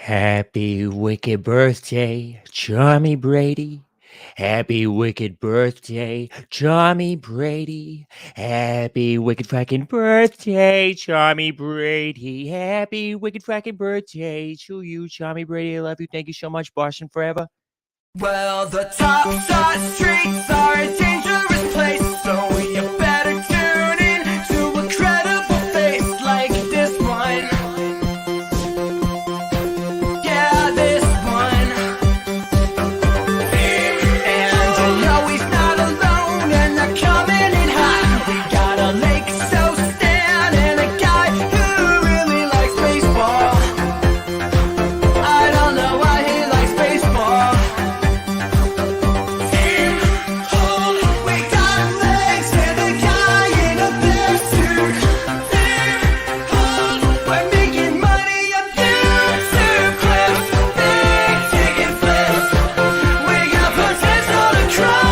Happy wicked birthday, Charmy Brady. Happy wicked birthday, Charmy Brady. Happy wicked fucking birthday, Charmy Brady. Happy wicked fucking birthday to you, Charmy Brady. I love you. Thank you so much, Boston forever. Well, the top side streets are a dangerous place, so you better tune in to a credible face like this one. Yeah, this one. And you know he's not alone, and they're coming in hot. We got a Lake so Stan and a guy who really likes baseball. I don't know why he likes baseball. We got legs and a guy in a bear suit. We're making money on YouTube clips, big ticket flips. We got potential to grow.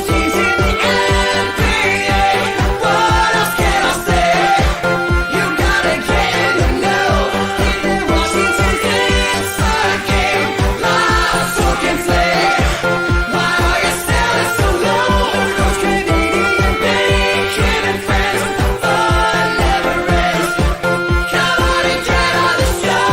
He's in the NBA. What else can I say? You gotta get in the know. Even Washington's inside game. Miles talking play. Why are you selling so low? Those Canadian bacon and friends. Fun never ends. Come on and get on the show.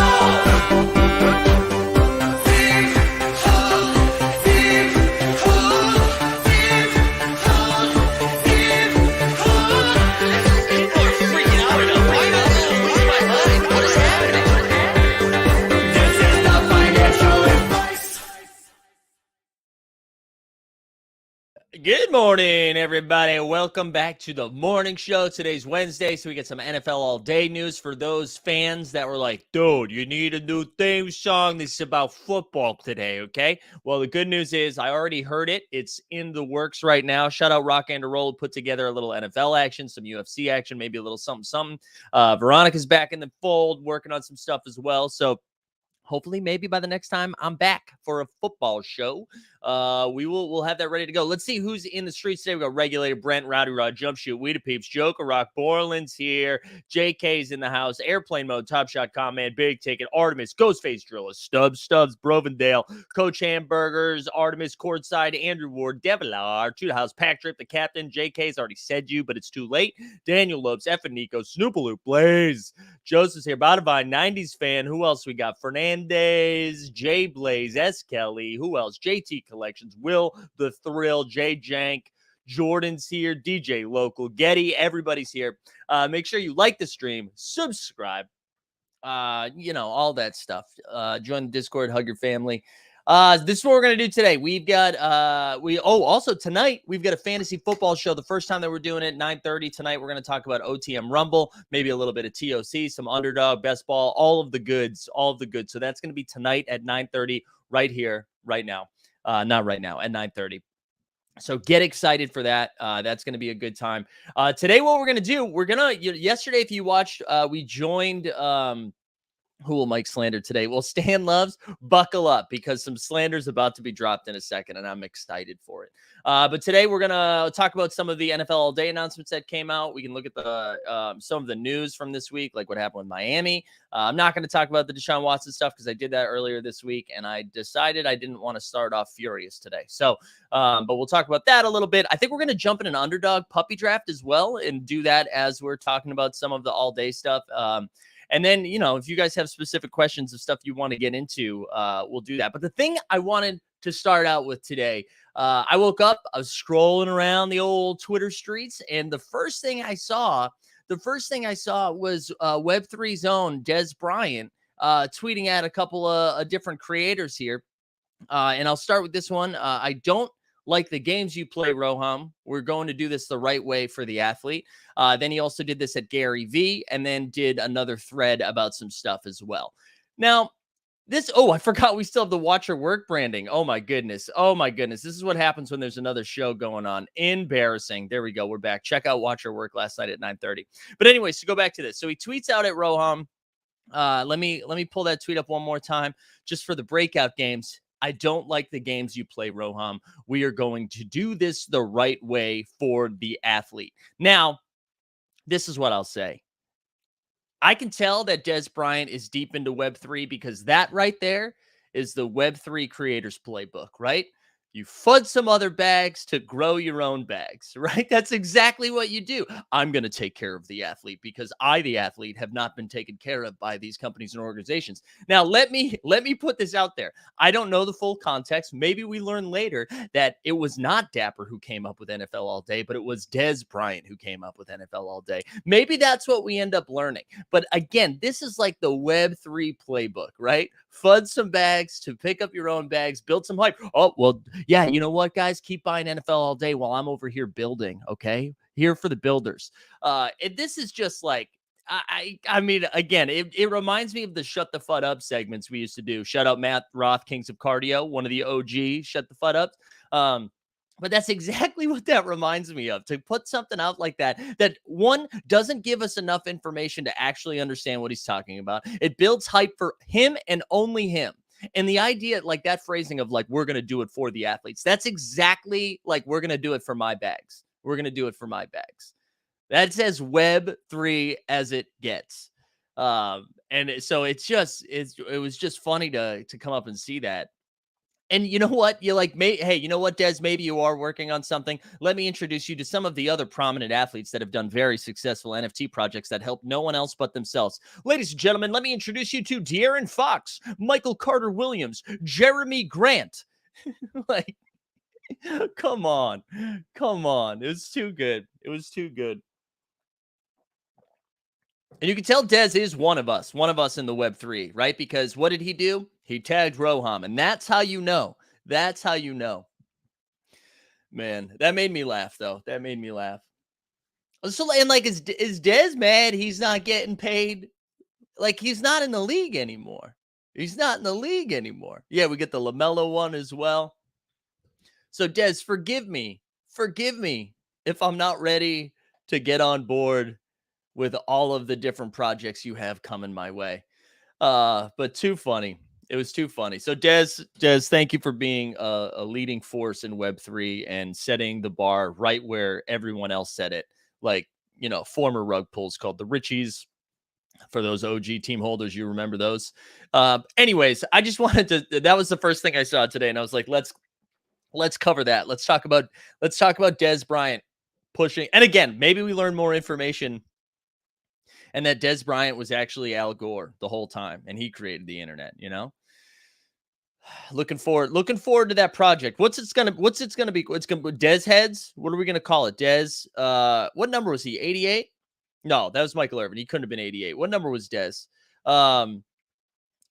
This is the financial advice. Good morning, everybody. Welcome back to the morning show. Today's Wednesday, so we get some NFL all day news for those fans that were like, dude, you need a new theme song. This is about football today, okay? Well, the good news is I already heard it. It's in the works right now. Shout out Rock and Roll, put together a little NFL action, some UFC action, maybe a little something. Veronica's back in the fold, working on some stuff as well. So hopefully, maybe by the next time I'm back for a football show, we'll have that ready to go. Let's see who's in the streets today. We got Regulator Brent, Rowdy Rod, Jump Shoot, Weeda Peeps, Joker Rock, Borland's here, JK's in the house, Airplane Mode, Top Shot Comment, Big Ticket, Artemis, Ghostface Driller, Stubbs, Brovendale, Coach Hamburgers, Artemis Courtside, Andrew Ward, Devilar, To the House, Pack Trip, the Captain, JK's already said you, but it's too late. Daniel Lopes, F and Nico, Snoopaloop, Blaze, Joseph's here, Bodivine, 90s fan. Who else we got? Fernandez, Jay Blaze, S. Kelly. Who else? JT Collections, Will the Thrill, Jay Jank, Jordan's here, DJ Local, Getty. Everybody's here. Make sure you like the stream, subscribe, all that stuff. Join the Discord, hug your family. This is what we're gonna do today. We've got also tonight we've got a fantasy football show. The first time that we're doing it, 9:30 tonight. We're gonna talk about OTM Rumble, maybe a little bit of TOC, some Underdog, best ball, all of the goods. So that's gonna be tonight at 9:30, right here, right now. Not right now, at 9:30. So get excited for that. That's going to be a good time. Today, what we're going to do, yesterday, if you watched, we joined, who will Mike slander today? Well, Stan Loves, buckle up because some slander is about to be dropped in a second, and I'm excited for it. But today we're going to talk about some of the NFL All Day announcements that came out. We can look at the some of the news from this week, like what happened with Miami. I'm not going to talk about the Deshaun Watson stuff because I did that earlier this week, and I decided I didn't want to start off furious today. So, but we'll talk about that a little bit. I think we're going to jump in an Underdog puppy draft as well and do that as we're talking about some of the All Day stuff. And then, if you guys have specific questions of stuff you want to get into, we'll do that. But the thing I wanted to start out with today, I woke up, I was scrolling around the old Twitter streets, and the first thing I saw was Web3's own Dez Bryant tweeting at a couple of different creators here. And I'll start with this one. I don't like the games you play, Roham. We're going to do this the right way for the athlete. Then he also did this at Gary V, and then did another thread about some stuff as well. Now, I forgot we still have the Watch Your Work branding. Oh my goodness. This is what happens when there's another show going on. Embarrassing. There we go. We're back. Check out Watch Your Work last night at 9:30. But anyways, to go back to this. So he tweets out at Roham. Let me pull that tweet up one more time just for the breakout games. I don't like the games you play, Roham. We are going to do this the right way for the athlete. Now, this is what I'll say. I can tell that Dez Bryant is deep into Web3 because that right there is the Web3 creators playbook, right? You fud some other bags to grow your own bags, right? That's exactly what you do. I'm going to take care of the athlete because I, the athlete, have not been taken care of by these companies and organizations. Now, let me put this out there. I don't know the full context. Maybe we learn later that it was not Dapper who came up with NFL All Day, but it was Dez Bryant who came up with NFL All Day. Maybe that's what we end up learning. But again, this is like the Web3 playbook, right? Fud some bags to pick up your own bags, build some hype. Oh, well, yeah, you know what, guys? Keep buying NFL All Day while I'm over here building, okay? Here for the builders. And this is just like, I mean, again, it reminds me of the Shut the Fud Up segments we used to do. Shut up, Matt Roth, Kings of Cardio, one of the OG Shut the Fud Ups. But that's exactly what that reminds me of, to put something out like that, that one doesn't give us enough information to actually understand what he's talking about. It builds hype for him and only him. And the idea, like that phrasing of like, we're going to do it for the athletes. That's exactly like, we're going to do it for my bags. We're going to do it for my bags. That's as Web3 as it gets. So it was just funny to come up and see that. And you know what? You're like, hey, you know what, Des? Maybe you are working on something. Let me introduce you to some of the other prominent athletes that have done very successful NFT projects that help no one else but themselves. Ladies and gentlemen, let me introduce you to De'Aaron Fox, Michael Carter Williams, Jeremy Grant. Like, come on. Come on. It was too good. It was too good. And you can tell Dez is one of us in the Web3, right? Because what did he do? He tagged Roham, and that's how you know. That's how you know. Man, that made me laugh, though. That made me laugh. So, and like, is Dez mad he's not getting paid? Like, he's not in the league anymore. He's not in the league anymore. Yeah, we get the LaMelo one as well. So, Dez, forgive me if I'm not ready to get on board with all of the different projects you have coming my way. But too funny. It was too funny. So Dez, thank you for being a leading force in Web3 and setting the bar right where everyone else set it. Like, you know, former rug pulls called the Richies. For those OG team holders, you remember those. Anyways, I just wanted to, that was the first thing I saw today. And I was like, let's cover that. Let's talk about Dez Bryant pushing. And again, maybe we learn more information, and that Dez Bryant was actually Al Gore the whole time, and he created the internet, you know? Looking forward to that project. What's it gonna be? It's gonna be Dez heads. What are we gonna call it? Dez. What number was he? 88? No, that was Michael Irvin. He couldn't have been 88. What number was Dez?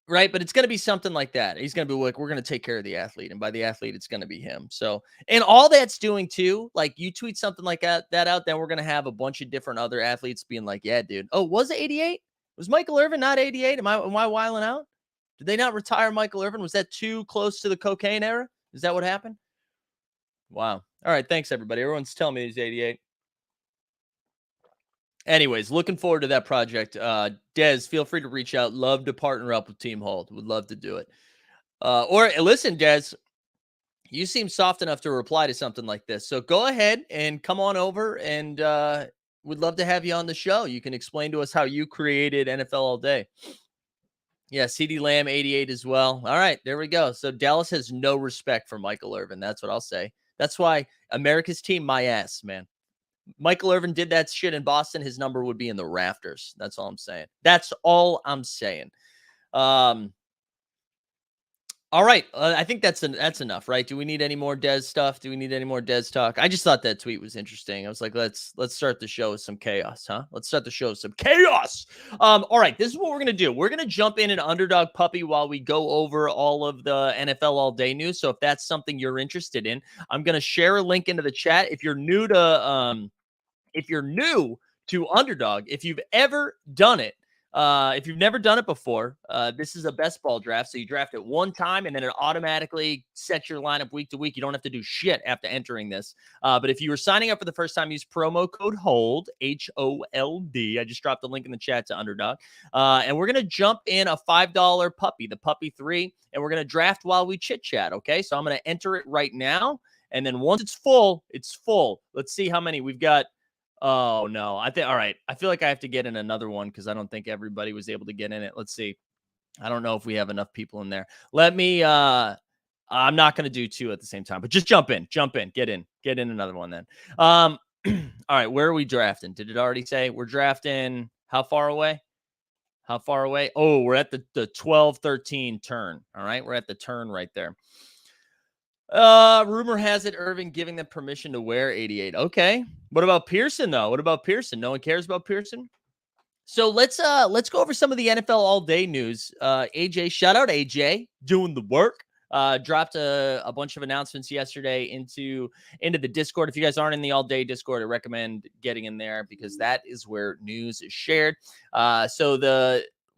Right, but it's going to be something like that. He's going to be like, we're going to take care of the athlete, and by the athlete, it's going to be him. So, and all that's doing too, like, you tweet something like that out, then we're going to have a bunch of different other athletes being like, yeah, dude. Oh, was it 88? Was Michael Irvin not 88? Am I wiling out? Did they not retire Michael Irvin? Was that too close to the cocaine era? Is that what happened? Wow. All right, thanks everybody. Everyone's telling me he's 88. Anyways, looking forward to that project. Dez, feel free to reach out. Love to partner up with Team Hold. Would love to do it. Or listen, Dez, you seem soft enough to reply to something like this. So go ahead and come on over, and we'd love to have you on the show. You can explain to us how you created NFL All Day. Yeah, CD Lamb 88 as well. All right, there we go. So Dallas has no respect for Michael Irvin. That's what I'll say. That's why America's team, my ass, man. Michael Irvin did that shit in Boston, his number would be in the rafters. That's all I'm saying. That's all I'm saying. All right. I think that's enough, right? Do we need any more Dez stuff? Do we need any more Dez talk? I just thought that tweet was interesting. I was like, let's start the show with some chaos, huh? Let's start the show with some chaos. All right. This is what we're going to do. We're going to jump in an Underdog puppy while we go over all of the NFL All Day news. So if that's something you're interested in, I'm going to share a link into the chat. If you're new to Underdog, if you've ever done it, if you've never done it before, this is a best ball draft. So you draft it one time and then it automatically sets your lineup week to week. You don't have to do shit after entering this. But if you were signing up for the first time, use promo code HOLD, HOLD. I just dropped the link in the chat to Underdog. And we're going to jump in a $5 puppy, the puppy 3, and we're going to draft while we chit chat. Okay. So I'm going to enter it right now. And then once it's full, it's full. Let's see how many we've got. Oh no. I think all right. I feel like I have to get in another one because I don't think everybody was able to get in it. Let's see. I don't know if we have enough people in there. Let me I'm not gonna do two at the same time, but just jump in, get in another one then. All right, where are we drafting? Did it already say we're drafting how far away? How far away? Oh, we're at the 12-13 turn. All right, we're at the turn right there. Rumor has it Irving giving them permission to wear 88. Okay. What about Pearson though? What about Pearson? No one cares about Pearson? So let's go over some of the NFL all day news. AJ, shout out AJ doing the work. Dropped a bunch of announcements yesterday into the Discord. If you guys aren't in the all day Discord, I recommend getting in there because that is where news is shared.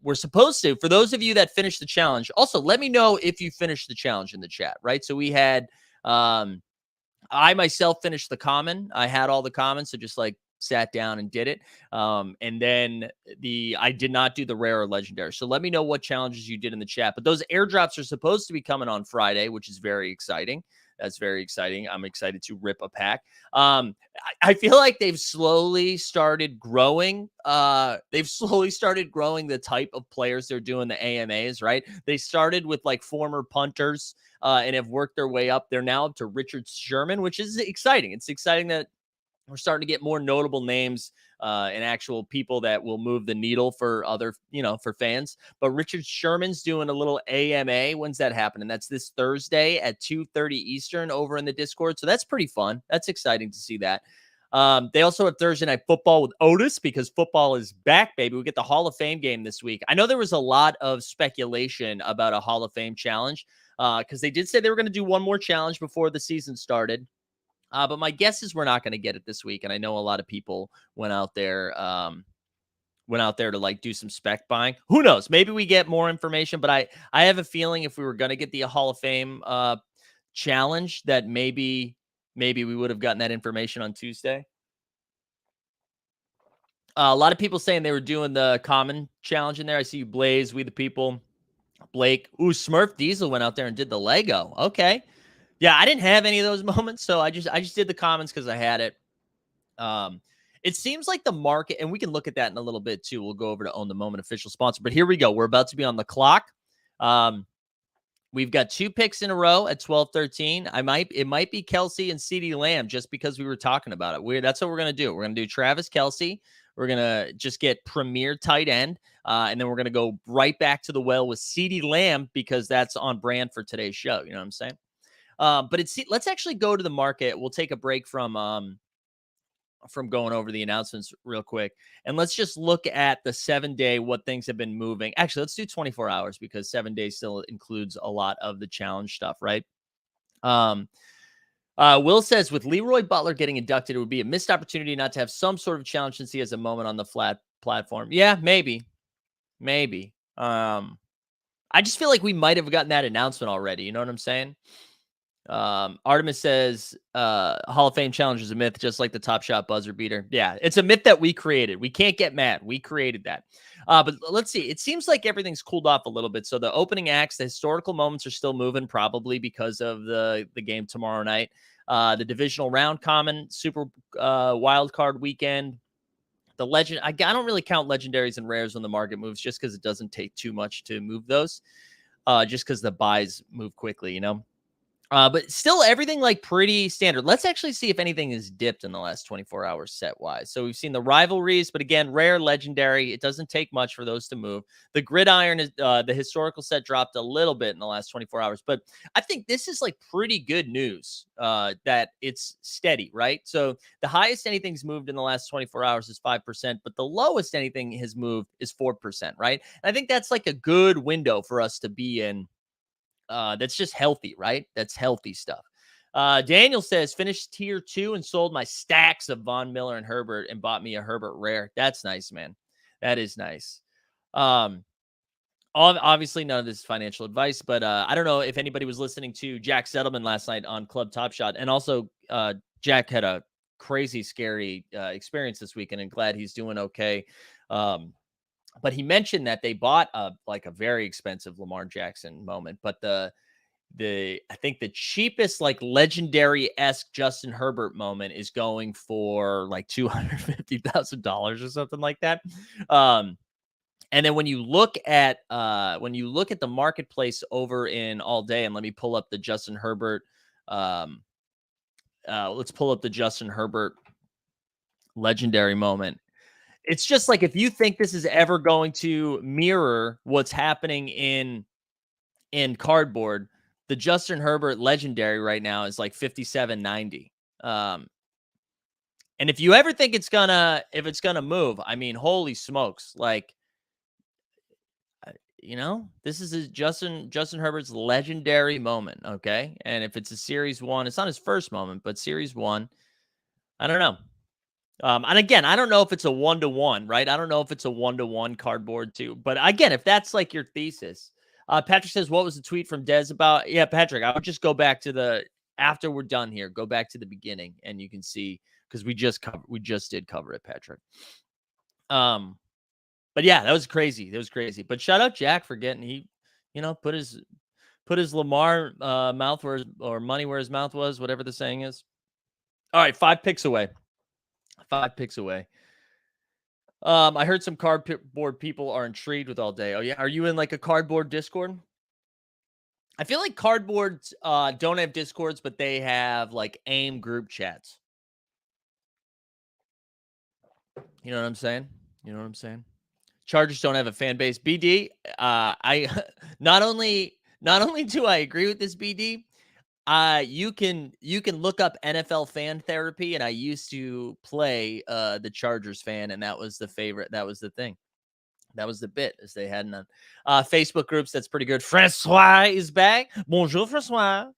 We're supposed to, for those of you that finished the challenge, also let me know if you finished the challenge in the chat, right? So we had I myself finished the common. I had all the commons, so just like sat down and did it. And then I did not do the rare or legendary. So let me know what challenges you did in the chat. But those airdrops are supposed to be coming on Friday, which is very exciting. That's very exciting. I'm excited to rip a pack. I feel like they've slowly started growing. They've slowly started growing the type of players they're doing the AMAs, right? They started with like former punters and have worked their way up. They're now up to Richard Sherman, which is exciting. It's exciting that we're starting to get more notable names and actual people that will move the needle for other, for fans. But Richard Sherman's doing a little AMA. When's that happening? That's this Thursday at 2:30 Eastern over in the Discord. So that's pretty fun. That's exciting to see that. They also have Thursday Night Football with Otis because football is back, baby. We get the Hall of Fame game this week. I know there was a lot of speculation about a Hall of Fame challenge because they did say they were going to do one more challenge before the season started. But my guess is we're not going to get it this week. And I know a lot of people went out there to like do some spec buying. Who knows? Maybe we get more information, but I have a feeling if we were going to get the Hall of Fame challenge that maybe we would have gotten that information on Tuesday. A lot of people saying they were doing the common challenge in there. I see you, Blaze, We the People, Blake. Ooh, Smurf Diesel went out there and did the Lego. Okay. Yeah, I didn't have any of those moments, so I just did the comments because I had it. It seems like the market, and we can look at that in a little bit too. We'll go over to Own the Moment official sponsor, but here we go. We're about to be on the clock. We've got two picks in a row at 12-13. It might be Kelsey and CeeDee Lamb just because we were talking about it. That's what we're gonna do. We're gonna do Travis Kelsey. We're gonna just get premier tight end, and then we're gonna go right back to the well with CeeDee Lamb because that's on brand for today's show. You know what I'm saying? But let's actually go to the market. We'll take a break from going over the announcements real quick. And let's just look at the 7-day, what things have been moving. Actually, let's do 24 hours because 7 days still includes a lot of the challenge stuff, right? Will says, with Leroy Butler getting inducted, it would be a missed opportunity not to have some sort of challenge since he has a moment on the flat platform. Yeah, maybe. I just feel like we might have gotten that announcement already. You know what I'm saying? Artemis says Hall of Fame challenge is a myth, just like the Top Shot buzzer beater. Yeah, it's a myth that we created. We can't get mad. We created that. But let's see. It seems like everything's cooled off a little bit. So the opening acts, the historical moments are still moving, probably because of the game tomorrow night. The divisional round common, super wild card weekend. The legend, I don't really count legendaries and rares when the market moves just because it doesn't take too much to move those. Just because the buys move quickly, you know. But still everything like pretty standard. Let's actually see if anything is dipped in the last 24 hours set wise. So we've seen the rivalries, but again, rare, legendary. It doesn't take much for those to move. The gridiron is the historical set dropped a little bit in the last 24 hours, but I think this is like pretty good news that it's steady, right? So the highest anything's moved in the last 24 hours is 5%, but the lowest anything has moved is 4%, right? And I think that's like a good window for us to be in. That's just healthy, right? That's healthy stuff. Daniel says, finished tier 2 and sold my stacks of Von Miller and Herbert and bought me a Herbert rare. That's nice, man. That is nice. Obviously, none of this is financial advice, but I don't know if anybody was listening to Jack Settleman last night on Club Top Shot. And also, Jack had a crazy, scary experience this weekend and glad he's doing okay. But he mentioned that they bought a very expensive Lamar Jackson moment, but I think the cheapest like legendary-esque Justin Herbert moment is going for like $250,000 or something like that. And then when you look at the marketplace over in All Day, and let me pull up the Justin Herbert. Let's pull up the Justin Herbert legendary moment. It's just like if you think this is ever going to mirror what's happening in cardboard, the Justin Herbert legendary right now is like 57.90. Um, and if you ever think if it's gonna move, I mean, holy smokes! Like, this is Justin Herbert's legendary moment. Okay, and if it's a series one, it's not his first moment, but series one. I don't know. And again, I don't know if it's a 1-to-1, right? I don't know if it's a 1-to-1 cardboard too. But again, if that's like your thesis, Patrick says, "What was the tweet from Dez about?" Yeah, Patrick, I would just go back to after we're done here, go back to the beginning, and you can see because we just did cover it, Patrick. But yeah, that was crazy. That was crazy. But shout out Jack for put his Lamar mouth or money where his mouth was, whatever the saying is. All right, 5 picks away. 5 picks away. I heard some cardboard people are intrigued with All Day. Oh yeah, are you in like a cardboard Discord? I feel like cardboards don't have Discords, but they have like AIM group chats. You know what I'm saying? You know what I'm saying? Chargers don't have a fan base. BD, I not only do I agree with this, BD, you can look up NFL fan therapy, and I used to play the Chargers fan, and that was the favorite. That was the thing. That was the bit, as they had none. Facebook groups, that's pretty good. Francois is back. Bonjour, Francois.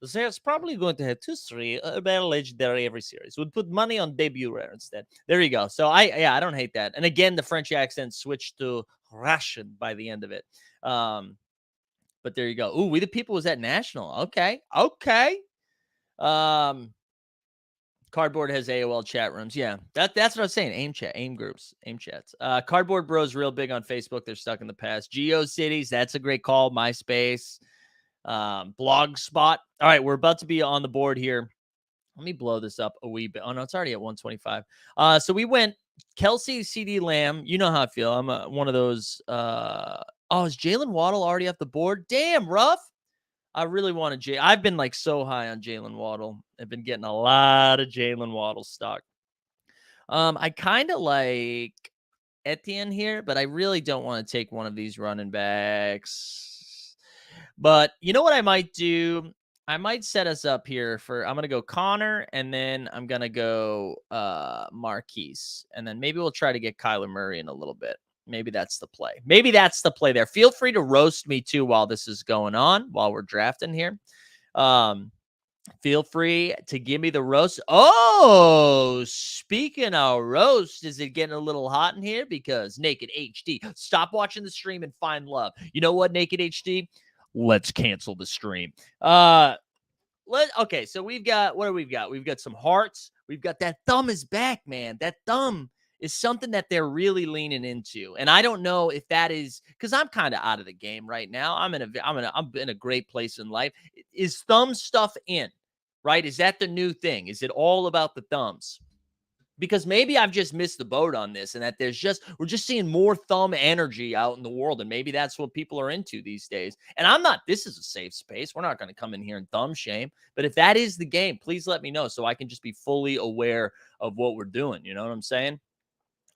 There's probably going to have 2-3 legendary every series. Would put money on debut rare instead. There you go. So I don't hate that. And again, the French accent switched to Russian by the end of it. But there you go. Ooh, We the People was at National. Okay. Cardboard has AOL chat rooms. Yeah, that's what I was saying. AIM chat, AIM groups, AIM chats. Cardboard Bros real big on Facebook. They're stuck in the past. GeoCities, that's a great call. MySpace, Blogspot. All right, we're about to be on the board here. Let me blow this up a wee bit. Oh no, it's already at 125. So we went Kelsey, CD Lamb. You know how I feel. I'm one of those. Is Jalen Waddle already off the board? Damn, rough. I really wanted Jay. I've been like so high on Jalen Waddle. I've been getting a lot of Jalen Waddle stock. I kind of like Etienne here, but I really don't want to take one of these running backs. But you know what I might do? I might set us up here I'm going to go Connor, and then I'm going to go Marquise. And then maybe we'll try to get Kyler Murray in a little bit. Maybe that's the play. Maybe that's the play there. Feel free to roast me too while this is going on, while we're drafting here. Feel free to give me the roast. Oh, speaking of roast, is it getting a little hot in here? Because Naked HD, stop watching the stream and find love. You know what, Naked HD? Let's cancel the stream. Okay, so we've got, what do we've got? We've got some hearts. We've got that thumb is back, man. That thumb is something that they're really leaning into. And I don't know if that is because I'm kind of out of the game right now. I'm in a great place in life. Is thumb stuff in, right? Is that the new thing? Is it all about the thumbs? Because maybe I've just missed the boat on this, and that we're just seeing more thumb energy out in the world, and maybe that's what people are into these days. And this is a safe space. We're not going to come in here and thumb shame. But if that is the game, please let me know so I can just be fully aware of what we're doing. You know what I'm saying?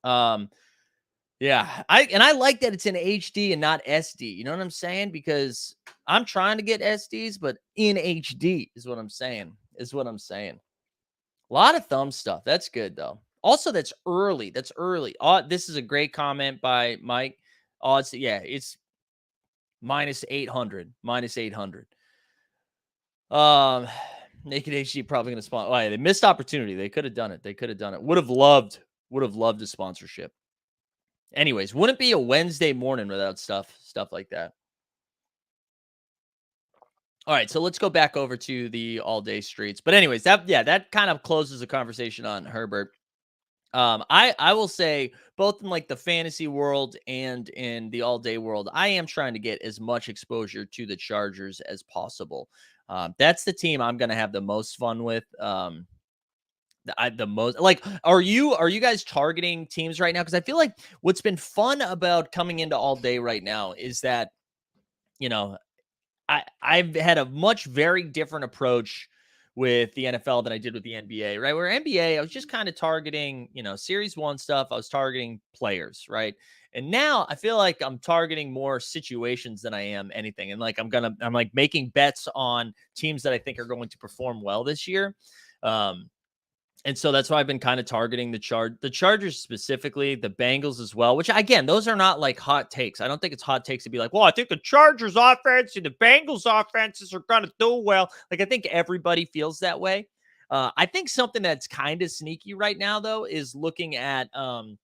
Yeah, I like that it's in HD and not SD. You know what I'm saying? Because I'm trying to get SDs, but in HD is what I'm saying. A lot of thumb stuff. That's good though. Also, that's early. This is a great comment by Mike. It's minus 800. Minus 800. Naked HD probably going to spawn. Oh, yeah, they missed opportunity. They could have done it. Would have loved a sponsorship. Anyways, wouldn't be a Wednesday morning without stuff like that. All right, so let's go back over to the all-day streets. But anyways, that kind of closes the conversation on Herbert. I will say both in like the fantasy world and in the all day world, I am trying to get as much exposure to the Chargers as possible. That's the team I'm going to have the most fun with. The most like, are you guys targeting teams right now? Because I feel like what's been fun about coming into all day right now is that you know I've had a much very different approach with the NFL than I did with the NBA, right? Where NBA, I was just kind of targeting, series one stuff. I was targeting players, right? And now I feel like I'm targeting more situations than I am anything. And like I'm like making bets on teams that I think are going to perform well this year. Um, and so that's why I've been kind of targeting the Chargers specifically, the Bengals as well, which again, those are not like hot takes. I don't think it's hot takes to be like, well, I think the Chargers offense and the Bengals offenses are going to do well. Like, I think everybody feels that way. I think something that's kind of sneaky right now, though, is looking at oh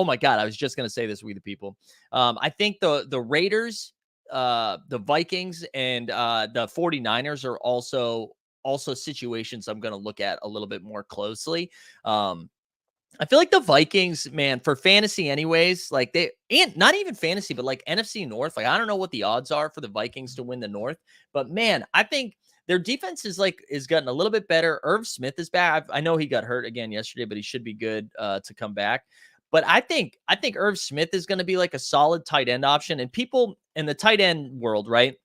my God, I was just going to say this, we the people. I think the Raiders, the Vikings, and the 49ers are also situations I'm going to look at a little bit more closely. I feel like the Vikings, man, for fantasy anyways, like and not even fantasy, but like NFC North, like I don't know what the odds are for the Vikings to win the North, but man, I think their defense is gotten a little bit better. Irv Smith is back. I know he got hurt again yesterday, but he should be good to come back. But I think Irv Smith is going to be like a solid tight end option, and people in the tight end world, right?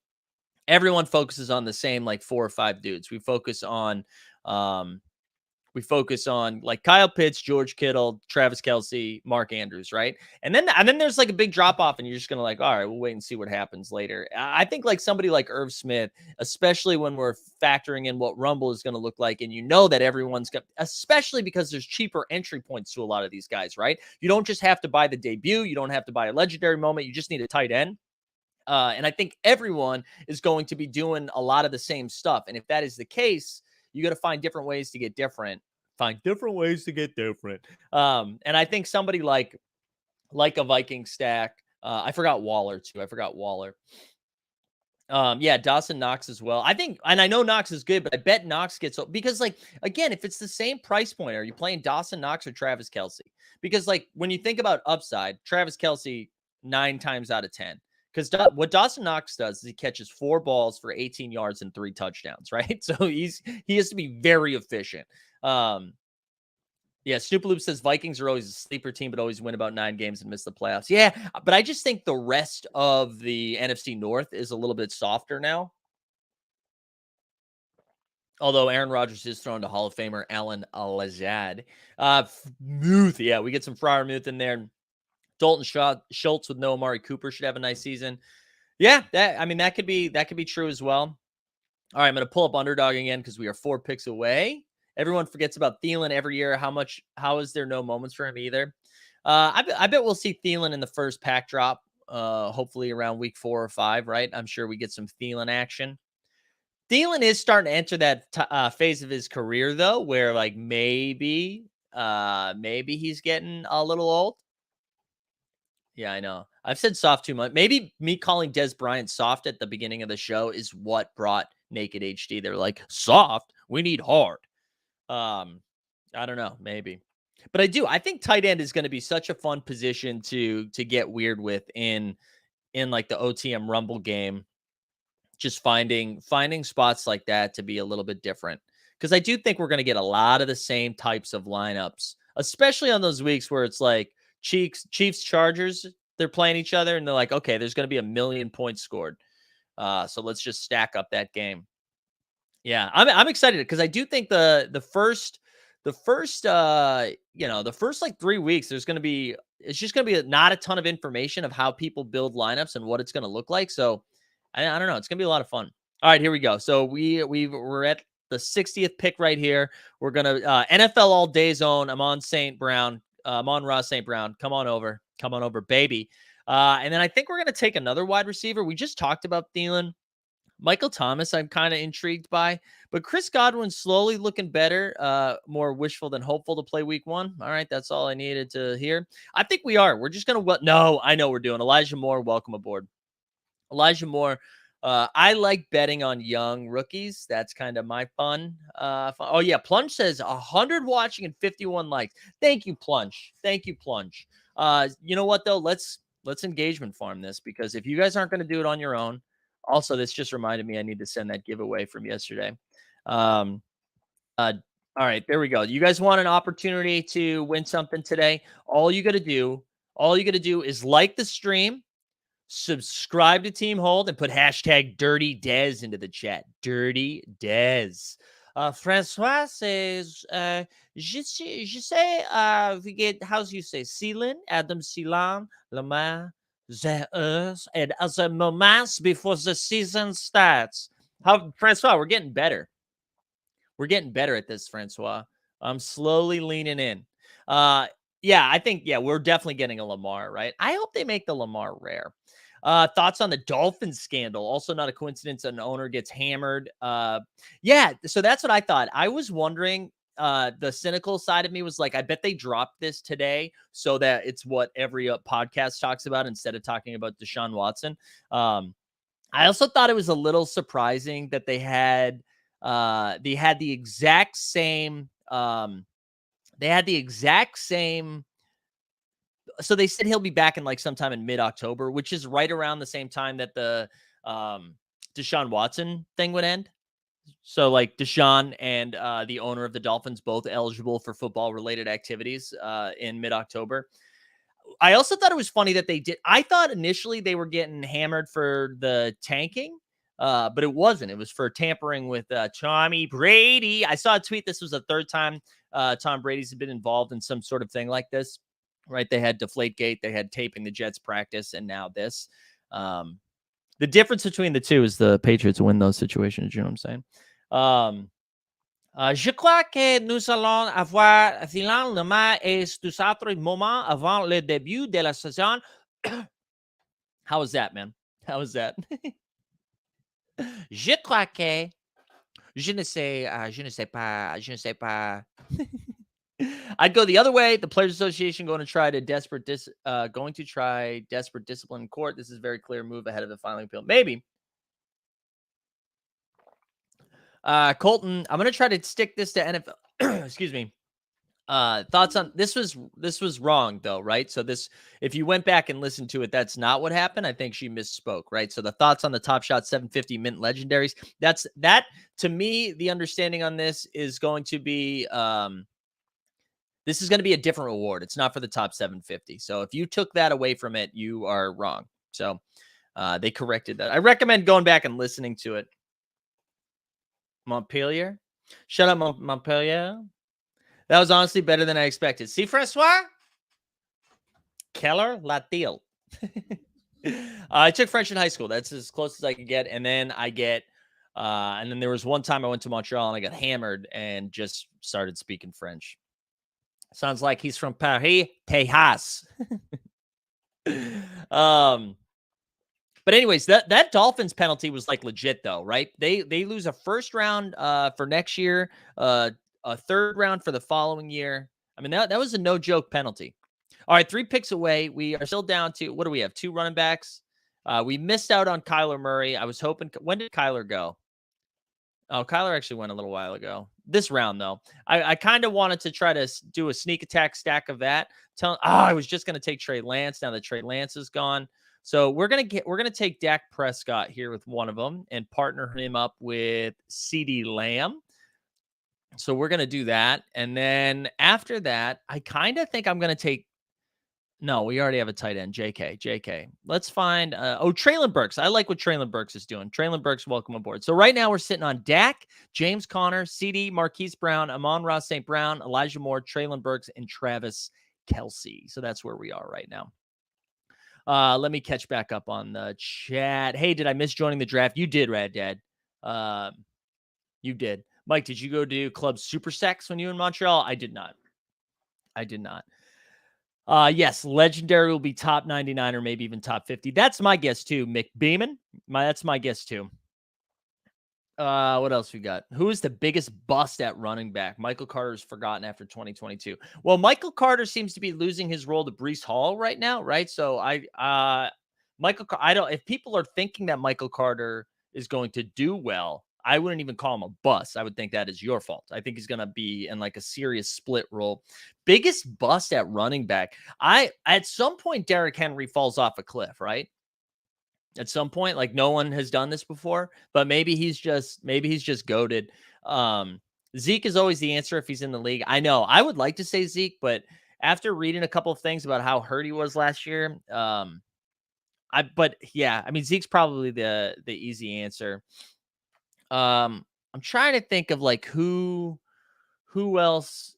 Everyone focuses on the same like four or five dudes. Um we focus on like Kyle Pitts, George Kittle, Travis Kelsey, Mark Andrews, right? And then there's like a big drop off, and you're just gonna like, all right, we'll wait and see what happens later. I think like somebody like Irv Smith, especially when we're factoring in what Rumble is gonna look like, and you know that everyone's got, especially because there's cheaper entry points to a lot of these guys, right? You don't just have to buy the debut, you don't have to buy a legendary moment, you just need a tight end. And I think everyone is going to be doing a lot of the same stuff. And if that is the case, you got to find different ways to get different. Find different ways to get different. And I think somebody like a Viking stack. I forgot Waller too. I forgot Waller. Yeah, Dawson Knox as well. I think, and I know Knox is good, but I bet Knox gets because, like, again, if it's the same price point, are you playing Dawson Knox or Travis Kelsey? Because, like, when you think about upside, Travis Kelsey 9 times out of 10. Because what Dawson Knox does is he catches 4 balls for 18 yards and 3 touchdowns, right? So he has to be very efficient. Um, yeah, Snoop Loop says Vikings are always a sleeper team, but always win about 9 games and miss the playoffs. Yeah, but I just think the rest of the NFC North is a little bit softer now. Although Aaron Rodgers is thrown to Hall of Famer Alan Lazard. Muth, yeah, we get some Muth in there. Dalton Schultz with no Amari Cooper should have a nice season. Yeah, that could be true as well. All right, I'm going to pull up Underdog again because we are 4 picks away. Everyone forgets about Thielen every year. How is there no moments for him either? I bet we'll see Thielen in the first pack drop, hopefully around week 4 or 5, right? I'm sure we get some Thielen action. Thielen is starting to enter that phase of his career, though, where like maybe he's getting a little old. Yeah, I know. I've said soft too much. Maybe me calling Dez Bryant soft at the beginning of the show is what brought Naked HD. They're like, soft? We need hard. I don't know, maybe. But I think tight end is going to be such a fun position to get weird with in like the OTM Rumble game. Just finding spots like that to be a little bit different. Because I do think we're going to get a lot of the same types of lineups, especially on those weeks where it's like Chiefs, Chargers, they're playing each other, and they're like, okay, there's going to be 1,000,000 points scored. So let's just stack up that game. Yeah, I'm excited because I do think the first like 3 weeks it's just going to be not a ton of information of how people build lineups and what it's going to look like. So I don't know, it's going to be a lot of fun. All right, here we go. So we're at the 60th pick right here. We're going to NFL all day zone. I'm on St. Brown. I'm on Ross St. Brown. Come on over, baby. And then I think we're going to take another wide receiver. We just talked about Thielen. Michael Thomas, I'm kind of intrigued by, but Chris Godwin's slowly looking better, more wishful than hopeful to play week 1. All right, that's all I needed to hear. I think we are. We're just going to, no, I know we're doing. Elijah Moore, welcome aboard. Elijah Moore, I like betting on young rookies. That's kind of my fun. Oh yeah, Plunge says 100 watching and 51 likes. Thank you, Plunge. Thank you, Plunge. You know what though? Let's engagement farm this, because if you guys aren't going to do it on your own, also this just reminded me I need to send that giveaway from yesterday. Um, uh, all right, there we go. You guys want an opportunity to win something today? All you got to do is like the stream, subscribe to Team Hold, and put hashtag Dirty Dez into the chat. Dirty Dez. Francois says, je sais, we get, how's you say, Sealan, Adam Sealan, Lamar, Zeus, and other moments before the season starts. How, Francois, we're getting better. We're getting better at this, Francois. I'm slowly leaning in. Yeah, I think, yeah, we're definitely getting a Lamar, right? I hope they make the Lamar rare. Thoughts on the Dolphin scandal? Also not a coincidence an owner gets hammered. Yeah, so that's what I thought. I was wondering, the cynical side of me was like, I bet they dropped this today so that it's what every podcast talks about instead of talking about Deshaun Watson. I also thought it was a little surprising that they had the exact same so they said he'll be back in like sometime in mid-October, which is right around the same time that the Deshaun Watson thing would end. So like Deshaun and the owner of the Dolphins both eligible for football related activities in mid-October. I also thought it was funny that they did. I thought initially they were getting hammered for the tanking, but it wasn't. It was for tampering with Tommy Brady. I saw a tweet. This was the third time Tom Brady's been involved in some sort of thing like this, right? They had Deflategate, they had taping the Jets practice, and now this. The difference between the two is the Patriots win those situations. You know what I'm saying? Je crois que nous allons avoir finalement tous autres moments avant le début de la saison. How was that, man? How was that? Je crois que je ne sais pas. I'd go the other way. The Players Association going to try desperate discipline in court. This is a very clear move ahead of the filing appeal. Maybe. Colton, I'm going to try to stick this to NFL. Excuse me. Thoughts on this was wrong though, right? So this, if you went back and listened to it, that's not what happened. I think she misspoke, right? So the thoughts on the Top Shot 750 mint legendaries, that to me, the understanding on this is going to be this is going to be a different reward. It's not for the top 750. So if you took that away from it, you are wrong. So they corrected that. I recommend going back and listening to it. Montpellier. Shut up, Montpellier. That was honestly better than I expected. See, Francois? Keller Latil. I took French in high school. That's as close as I could get. And then and then there was one time I went to Montreal and I got hammered and just started speaking French. Sounds like he's from Paris, Tejas. But anyways, that Dolphins penalty was like legit though, right? They lose a first round for next year, a third round for the following year. I mean, that was a no joke penalty. All right, 3 picks away. We are still down to, what do we have? 2 running backs. We missed out on Kyler Murray. I was hoping, when did Kyler go? Oh, Kyler actually went a little while ago. This round, though, I kind of wanted to try to do a sneak attack stack of that. I was just going to take Trey Lance. Now that Trey Lance is gone, so we're gonna take Dak Prescott here with one of them and partner him up with CeeDee Lamb. So we're gonna do that, and then after that, I kind of think I'm gonna take. No, we already have a tight end, JK. Let's find, Traylon Burks. I like what Traylon Burks is doing. Traylon Burks, welcome aboard. So right now we're sitting on Dak, James Conner, CD, Marquise Brown, Amon-Ra St. Brown, Elijah Moore, Traylon Burks, and Travis Kelce. So that's where we are right now. Let me catch back up on the chat. Hey, did I miss joining the draft? You did, Rad Dad. You did. Mike, did you go do Club Super Sex when you were in Montreal? I did not. Yes, legendary will be top 99 or maybe even top 50. That's my guess too, Mick Beeman. That's my guess too. What else we got? Who is the biggest bust at running back? Michael Carter's forgotten after 2022. Well, Michael Carter seems to be losing his role to Breece Hall right now, right? So if people are thinking that Michael Carter is going to do well, I wouldn't even call him a bust. I would think that is your fault. I think he's going to be in like a serious split role. Biggest bust at running back. At some point Derrick Henry falls off a cliff, right? At some point, like no one has done this before, but maybe he's just goated. Um, Zeke is always the answer if he's in the league. I know I would like to say Zeke, but after reading a couple of things about how hurt he was last year, but yeah, I mean Zeke's probably the easy answer. I'm trying to think of like who else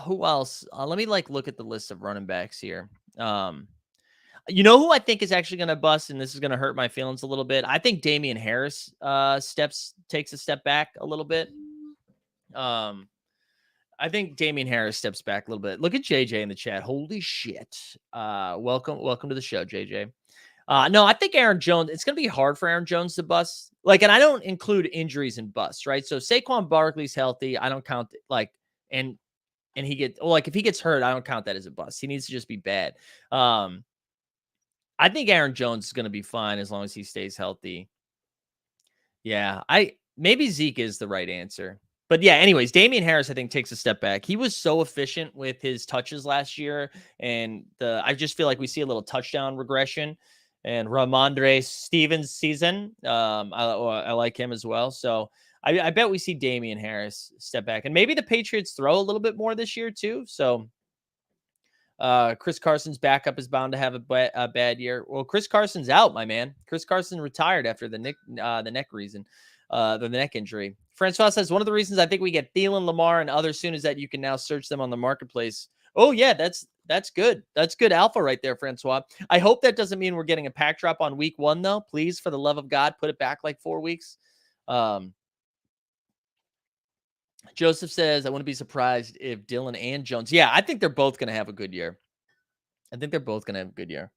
who else. Let me like look at the list of running backs here. Um, you know who I think is actually going to bust, and this is going to hurt my feelings a little bit. I think Damian Harris takes a step back a little bit. Um, I think Damian Harris steps back a little bit. Look at JJ in the chat. Holy shit! Welcome to the show, JJ. No, I think Aaron Jones. It's going to be hard for Aaron Jones to bust. Like, and I don't include injuries in busts, right? So Saquon Barkley's healthy. I don't count like and he like if he gets hurt, I don't count that as a bust. He needs to just be bad. Um, I think Aaron Jones is going to be fine as long as he stays healthy. Yeah, I maybe Zeke is the right answer. But yeah, anyways, Damian Harris, I think, takes a step back. He was so efficient with his touches last year, and I just feel like we see a little touchdown regression. And Ramondre Stevens season, I like him as well. So I bet we see Damian Harris step back, and maybe the Patriots throw a little bit more this year too. So Chris Carson's backup is bound to have a bad year. Well, Chris Carson's out, my man. Chris Carson retired after the neck injury. Francois says one of the reasons I think we get Thielen, Lamar, and others soon is that you can now search them on the marketplace. Oh yeah, that's good. That's good alpha right there, Francois. I hope that doesn't mean we're getting a pack drop on week 1 though. Please, for the love of God, put it back like 4 weeks. Joseph says, I wouldn't be surprised if Dylan and Jones. Yeah, I think they're both going to have a good year. I think they're both going to have a good year.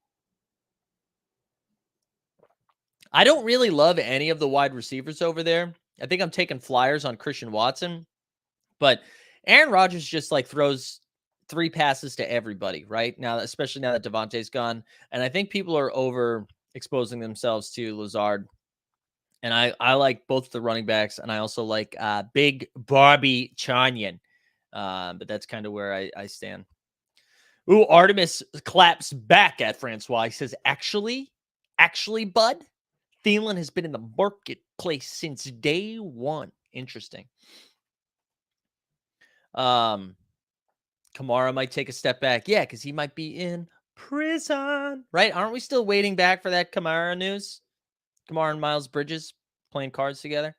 I don't really love any of the wide receivers over there. I think I'm taking flyers on Christian Watson, but Aaron Rodgers just like throws 3 passes to everybody right now, especially now that Devontae's gone. And I think people are over exposing themselves to Lazard. And I like both the running backs, and I also like Big Barbie Chanyan. But that's kind of where I stand. Ooh, Artemis claps back at Francois. He says, actually, bud, Thielen has been in the marketplace since day 1. Interesting. Kamara might take a step back. Yeah, because he might be in prison. Right? Aren't we still waiting back for that Kamara news? Kamara and Miles Bridges playing cards together.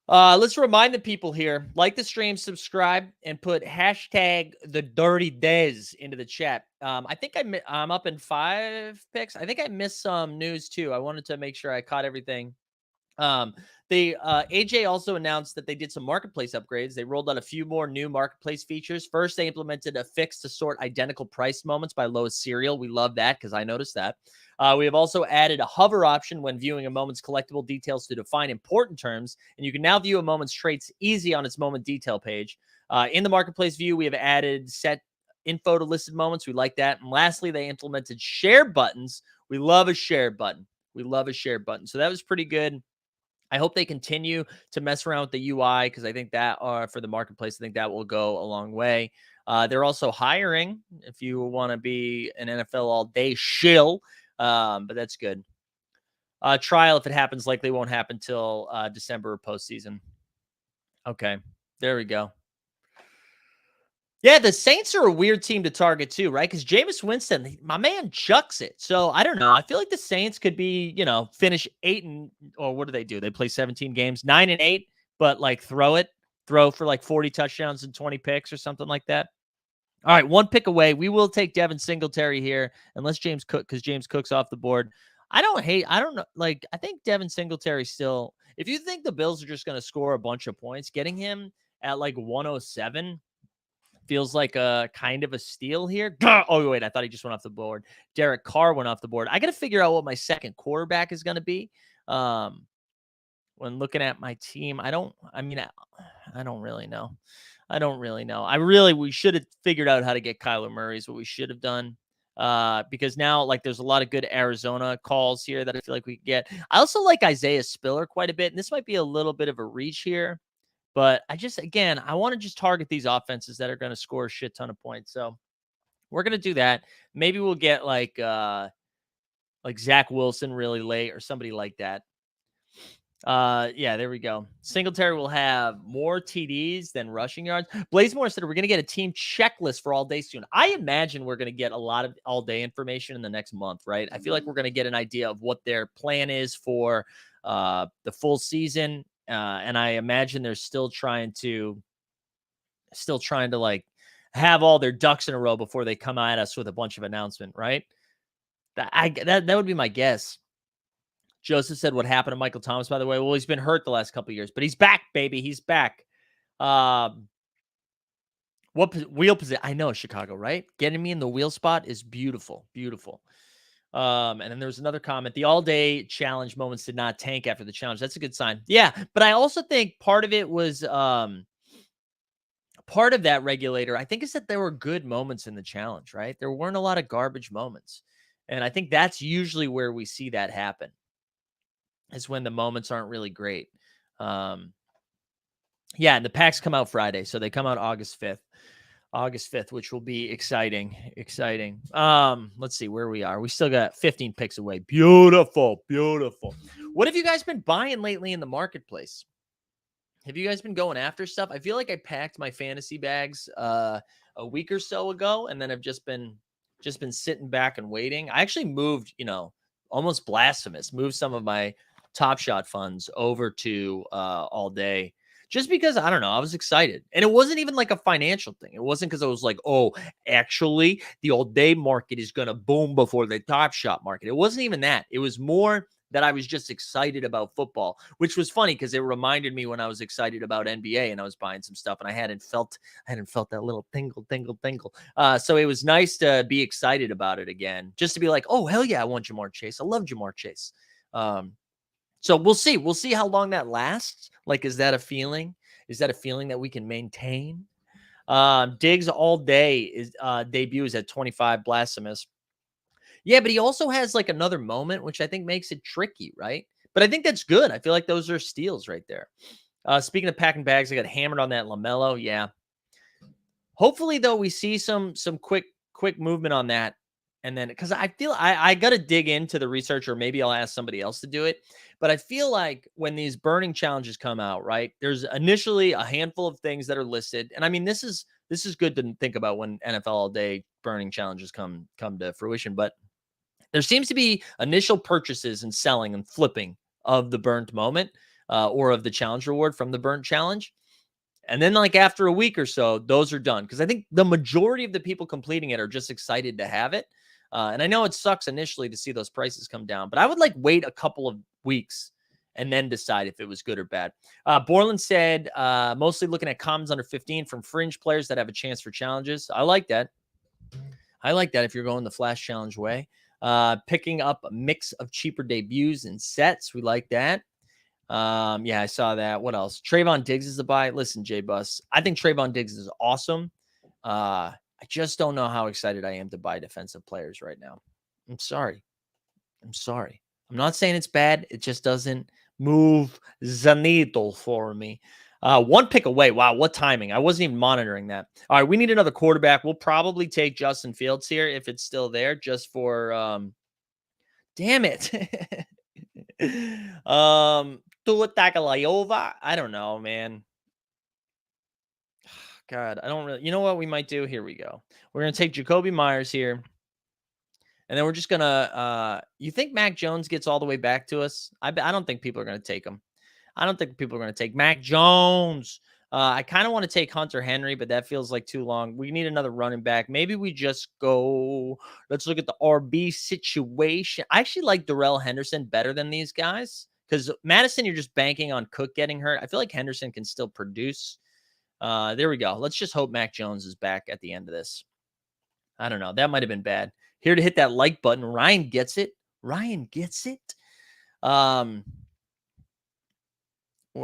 Let's remind the people here, like the stream, subscribe, and put hashtag the dirty Dez into the chat. I think I'm up in 5 picks. I think I missed some news too. I wanted to make sure I caught everything. AJ also announced that they did some marketplace upgrades. They rolled out a few more new marketplace features. First, they implemented a fix to sort identical price moments by lowest serial. We love that because I noticed that. We have also added a hover option when viewing a moment's collectible details to define important terms, and you can now view a moment's traits easy on its moment detail page. In the marketplace view, we have added set info to listed moments. We like that. And lastly, they implemented share buttons. We love a share button. So that was pretty good. I hope they continue to mess around with the UI because I think that for the marketplace, I think that will go a long way. They're also hiring if you want to be an NFL all day shill, but that's good. Trial, if it happens, likely won't happen till December postseason. Okay, there we go. Yeah, the Saints are a weird team to target too, right? Because Jameis Winston, my man, chucks it. So I don't know. I feel like the Saints could be, finish 8 or what do they do? They play 17 games, 9-8, but like throw for like 40 touchdowns and 20 picks or something like that. All right, 1 pick away. We will take Devin Singletary here, unless James Cook, because James Cook's off the board. I don't know. Like, I think Devin Singletary still, if you think the Bills are just going to score a bunch of points, getting him at like 107 feels like a kind of a steal here. Oh, wait, I thought he just went off the board. Derek Carr went off the board. I got to figure out what my second quarterback is going to be. When looking at my team, I don't really know. We should have figured out how to get Kyler Murray is what we should have done. because now like there's a lot of good Arizona calls here that I feel like we could get. I also like Isaiah Spiller quite a bit, and this might be a little bit of a reach here, but again, I want to just target these offenses that are going to score a shit ton of points. So we're going to do that. Maybe we'll get like Zach Wilson really late or somebody like that. Yeah, there we go. Singletary will have more TDs than rushing yards. Blazemore said we're going to get a team checklist for all day soon. I imagine we're going to get a lot of all day information in the next month, right? I feel like we're going to get an idea of what their plan is for the full season. And I imagine they're still trying to like have all their ducks in a row before they come at us with a bunch of announcement, right? That would be my guess. Joseph said what happened to Michael Thomas, by the way. Well, he's been hurt the last couple of years, but he's back, baby. He's back. What wheel position? I know, Chicago, right? Getting me in the wheel spot is beautiful, beautiful. And then there was another comment. The all-day challenge moments did not tank after the challenge. That's a good sign. Yeah, but I also think part of it was part of that regulator, I think, is that there were good moments in the challenge, right? There weren't a lot of garbage moments. And I think that's usually where we see that happen, is when the moments aren't really great. Yeah, and the packs come out Friday, so they come out August 5th, which will be exciting. Let's see where we are. We still got 15 picks away. Beautiful. What have you guys been buying lately in the marketplace? Have you guys been going after stuff? I feel like I packed my fantasy bags a week or so ago, and then I've just been sitting back and waiting. I actually moved, almost blasphemous, moved some of my Top Shot funds over to all day, just because, I don't know, I was excited. And it wasn't even like a financial thing. It wasn't because I was like, oh, actually, the all day market is going to boom before the Top Shot market. It wasn't even that. It was more that I was just excited about football, which was funny because it reminded me when I was excited about NBA and I was buying some stuff and I hadn't felt that little tingle. So it was nice to be excited about it again, just to be like, oh, hell yeah, I want Jamar Chase. I love Jamar Chase. So we'll see. We'll see how long that lasts. Like, is that a feeling? Is that a feeling that we can maintain? Diggs all day is debut is at 25, blasphemous. Yeah, but he also has like another moment, which I think makes it tricky, right? But I think that's good. I feel like those are steals right there. Speaking of packing bags, I got hammered on that LaMelo. Yeah. Hopefully, though, we see some quick movement on that. And then, because I feel I got to dig into the research, or maybe I'll ask somebody else to do it. But I feel like when these burning challenges come out, right, there's initially a handful of things that are listed. And I mean, this is good to think about when NFL all day burning challenges come to fruition. But there seems to be initial purchases and selling and flipping of the burnt moment or of the challenge reward from the burnt challenge. And then like after a week or so, those are done. Because I think the majority of the people completing it are just excited to have it. And I know it sucks initially to see those prices come down, but I would like wait a couple of weeks and then decide if it was good or bad. Borland said, mostly looking at commons under 15 from fringe players that have a chance for challenges. I like that. If you're going the flash challenge way. Picking up a mix of cheaper debuts and sets. We like that. Yeah, I saw that. What else? Trayvon Diggs is the buy. Listen, J-Bus, I think Trayvon Diggs is awesome. I just don't know how excited I am to buy defensive players right now. I'm sorry. I'm not saying it's bad. It just doesn't move the needle for me. One pick away. Wow, what timing. I wasn't even monitoring that. All right, we need another quarterback. We'll probably take Justin Fields here if it's still there, just for damn it. Tua Tagovailoa. I don't know, man. God, I don't really. You know what we might do? Here we go. We're gonna take Jacoby Myers here. And then we're just gonna you think Mac Jones gets all the way back to us? I don't think people are gonna take him. I don't think people are gonna take Mac Jones. I kind of want to take Hunter Henry, but that feels like too long. We need another running back. Maybe we just go. Let's look at the RB situation. I actually like Darrell Henderson better than these guys because Madison, you're just banking on Cook getting hurt. I feel like Henderson can still produce. There we go. Let's just hope Mac Jones is back at the end of this. I don't know. That might have been bad. Here to hit that like button. Ryan gets it. What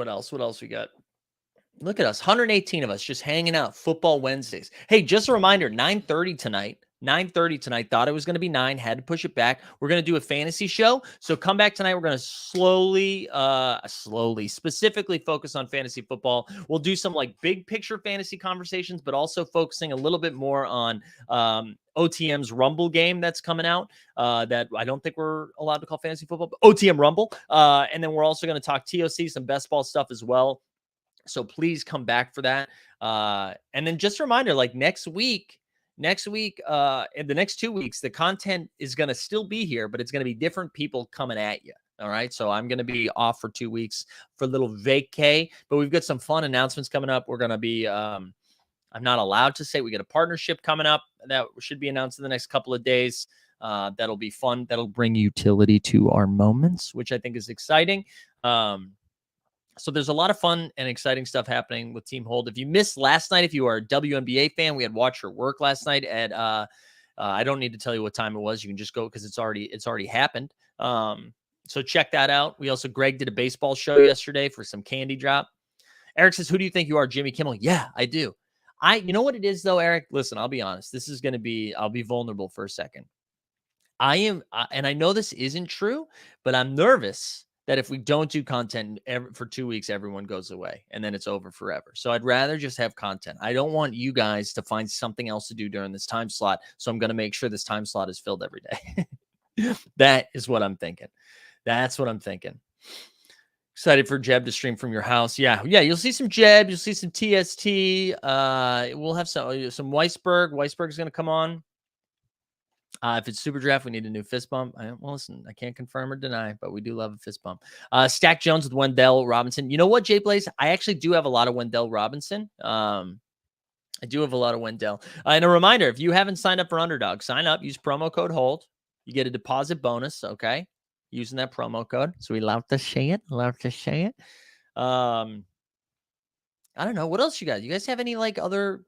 else we got? Look at us. 118 of us just hanging out. Football Wednesdays. Hey, just a reminder, 9:30 tonight. 9:30 tonight. Thought it was going to be 9, had to push it back. We're going to do a fantasy show. So come back tonight. We're going to slowly, specifically focus on fantasy football. We'll do some like big picture fantasy conversations, but also focusing a little bit more on OTM's Rumble game that's coming out that I don't think we're allowed to call fantasy football, but OTM Rumble. And then we're also going to talk TOC, some best ball stuff as well. So please come back for that. And then just a reminder, like next week, in the next 2 weeks, the content is going to still be here, but it's going to be different people coming at you. All right. So I'm going to be off for 2 weeks for a little vacay, but we've got some fun announcements coming up. We're going to be, I'm not allowed to say we got a partnership coming up that should be announced in the next couple of days. That'll be fun. That'll bring utility to our moments, which I think is exciting. So there's a lot of fun and exciting stuff happening with Team Hold. If you missed last night, if you are a WNBA fan, we had Watch Your Work last night at I don't need to tell you what time it was. You can just go because it's already happened. So check that out. Greg did a baseball show yesterday for some candy drop. Eric says, "Who do you think you are, Jimmy Kimmel?" Yeah, I do. You know what it is though, Eric? Listen, I'll be honest. I'll be vulnerable for a second. I am, and I know this isn't true, but I'm nervous that if we don't do content for 2 weeks, everyone goes away and then it's over forever. So I'd rather just have content. I don't want you guys to find something else to do during this time slot. So I'm going to make sure this time slot is filled every day. That is what I'm thinking. That's what I'm thinking. Excited for Jeb to stream from your house. Yeah. You'll see some Jeb. You'll see some TST. We'll have some Weisberg. Weisberg is going to come on. If it's super draft, we need a new fist bump. Well, listen, I can't confirm or deny, but we do love a fist bump. Stack Jones with Wendell Robinson. You know what, Jay Blaze? I actually do have a lot of Wendell Robinson. I do have a lot of Wendell. And a reminder, if you haven't signed up for Underdog, sign up, use promo code HOLD. You get a deposit bonus, okay? Using that promo code. So we love to say it. I don't know. What else you guys? You guys have any like other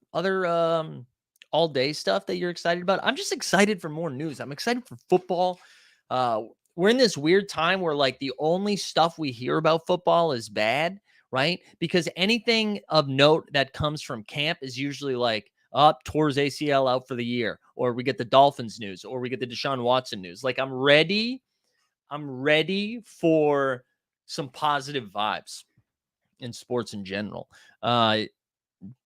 all day stuff that you're excited about? I'm just excited for more news. I'm excited for football. We're in this weird time where like the only stuff we hear about football is bad, right? Because anything of note that comes from camp is usually like towards ACL out for the year, or we get the Dolphins news, or we get the Deshaun Watson news. Like I'm ready for some positive vibes in sports in general.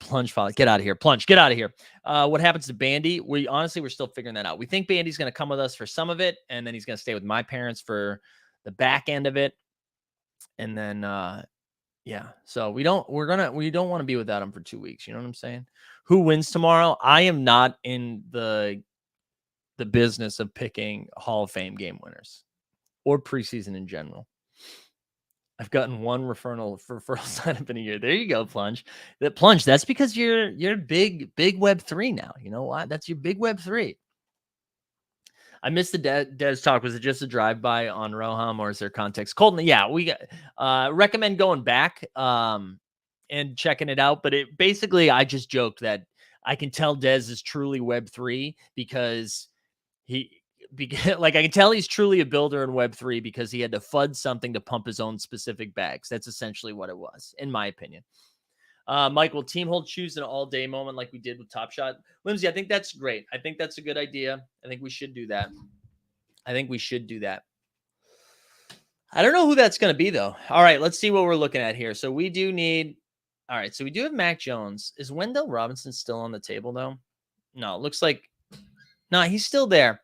Plunge follow. Get out of here. Plunge. Get out of here. What happens to Bandy? We're still figuring that out. We think Bandy's going to come with us for some of it, and then he's going to stay with my parents for the back end of it. And then, So we don't want to be without him for 2 weeks. You know what I'm saying? Who wins tomorrow? I am not in the business of picking Hall of Fame game winners or preseason in general. I've gotten one referral sign up in a year. There you go, Plunge. That's because you're big Web3 now. You know what? That's your big Web3. I missed the Dez talk. Was it just a drive-by on Roham, or is there context? Colton, yeah, we recommend going back and checking it out. But I just joked that I can tell Dez is truly Web3 because I can tell he's truly a builder in Web3 because he had to FUD something to pump his own specific bags. That's essentially what it was, in my opinion. Mike, will Team Hold choose an all-day moment like we did with Top Shot? Lindsay, I think that's great. I think that's a good idea. I think we should do that. I don't know who that's going to be, though. All right, let's see what we're looking at here. So we do have Mac Jones. Is Wendell Robinson still on the table, though? No, it looks like – no, he's still there.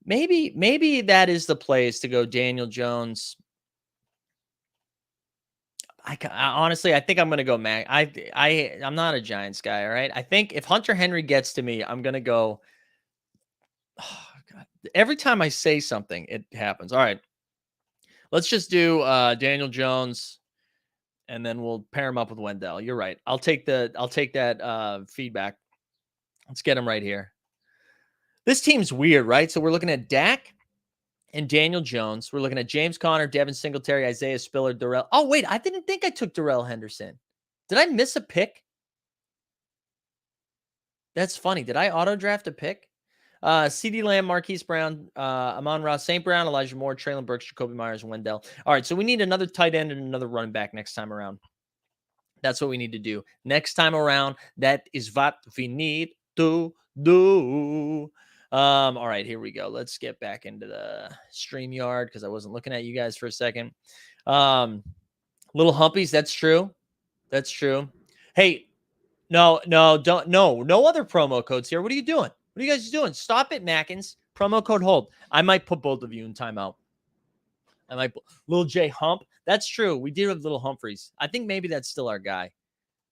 Maybe that is the place to go Daniel Jones. I honestly, I think I'm going to go Mac. I'm not a Giants guy, all right? I think if Hunter Henry gets to me, I'm going to go. Oh, God. Every time I say something, it happens. All right. Let's just do Daniel Jones, and then we'll pair him up with Wendell. You're right. I'll take that feedback. Let's get him right here. This team's weird, right? So we're looking at Dak and Daniel Jones. We're looking at James Conner, Devin Singletary, Isaiah Spiller, Darrell. Oh, wait, I didn't think I took Darrell Henderson. Did I miss a pick? That's funny. Did I auto-draft a pick? CeeDee Lamb, Marquise Brown, Amon-Ra St. Brown, Elijah Moore, Traylon Burks, Jacoby Myers, and Wendell. All right, so we need another tight end and another running back next time around. That's what we need to do. Next time around, that is what we need to do. All right, here we go. Let's get back into the StreamYard because I wasn't looking at you guys for a second. Little humpies, that's true. That's true. Hey, no, don't, no other promo codes here. What are you doing? What are you guys doing? Stop it, Mackins. Promo code hold. I might put both of you in timeout. I might put Little J Hump. That's true. We did have Little Humphreys. I think maybe that's still our guy.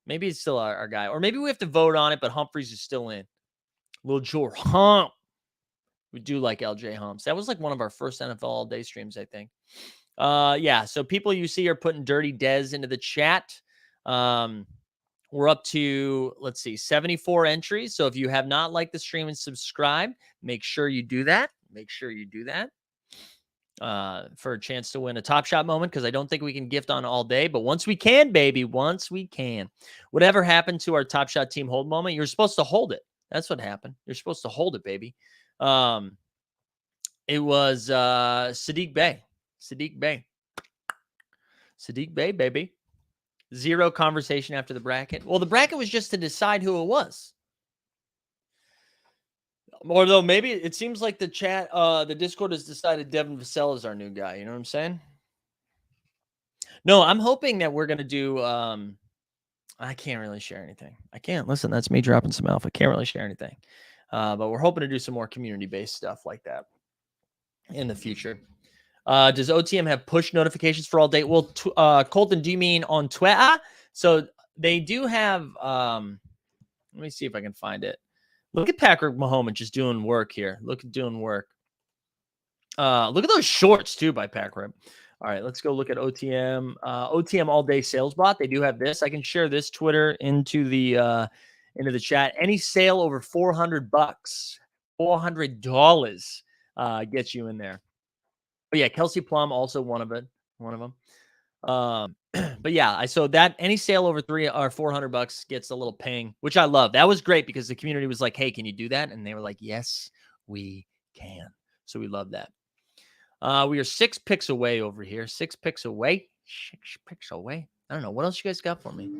Maybe it's still our guy. Or maybe we have to vote on it, but Humphreys is still in. Little Joe Hump. We do like LJ Humps. That was like one of our first NFL all day streams, I think. Yeah. So people you see are putting Dirty Dez into the chat. We're up to, let's see, 74 entries. So if you have not liked the stream and subscribed, make sure you do that. Make sure you do that for a chance to win a Top Shot moment, because I don't think we can gift on all day. But once we can, baby, once we can. Whatever happened to our Top Shot team hold moment, you're supposed to hold it. That's what happened. You're supposed to hold it, baby. It was Sadiq Bey. Sadiq Bey. Sadiq Bey, baby. Zero conversation after the bracket. Well, the bracket was just to decide who it was. Or though maybe it seems like the chat, the Discord has decided Devin Vassell is our new guy. You know what I'm saying? No, I'm hoping that we're gonna do. I can't really share anything. I can't. Listen, that's me dropping some alpha. Can't really share anything. But we're hoping to do some more community-based stuff like that in the future. Does OTM have push notifications for all day? Well, Colton, do you mean on Twitter? So they do have. Let me see if I can find it. Look at Patrick Mahomes just doing work here. Look at doing work. Look at those shorts too by Patrick. All right, let's go look at OTM. OTM all day sales bot. They do have this. I can share this Twitter into the chat. Any sale over $400, $400 gets you in there. But yeah, Kelsey Plum also one of them. But yeah, so that any sale over $300 or $400 gets a little ping, which I love. That was great because the community was like, "Hey, can you do that?" And they were like, "Yes, we can." So we love that. We are 6 picks away over here. 6 picks away. 6 picks away. I don't know. What else you guys got for me?